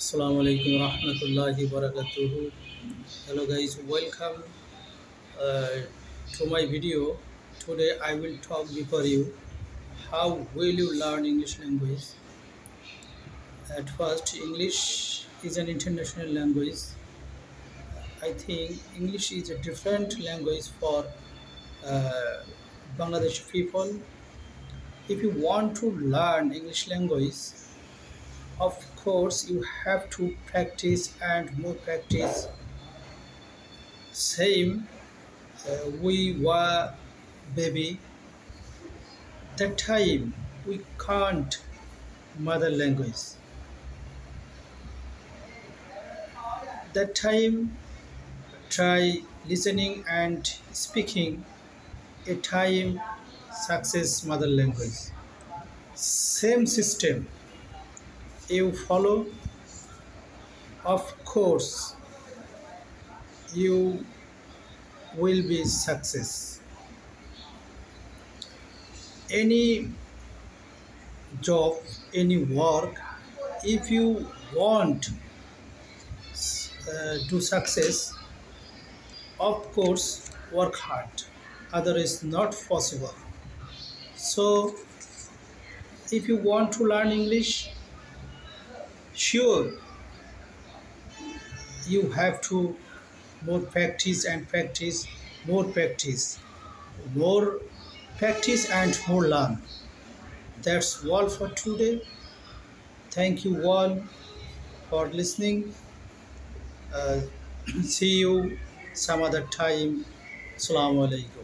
Assalamu alaikum rahmatullahi barakatuhu. Hello guys, welcome uh, to my video. Today I will talk before you how will you learn English language. At first, English is an international language. I think English is a different language for uh, Bangladeshi people. If you want to learn English language, of course you have to practice and more practice. Same, we were baby. That time we can't mother language. That time try listening and speaking a time success mother language. Same system you follow, of course you will be success. Any job, any work, if you want to success, of course work hard, otherwise not possible. So if you want to learn English, sure you have to more practice and practice, more practice, more practice and more learn. That's all for today. Thank you all for listening. uh, See you some other time. Assalamu alaikum.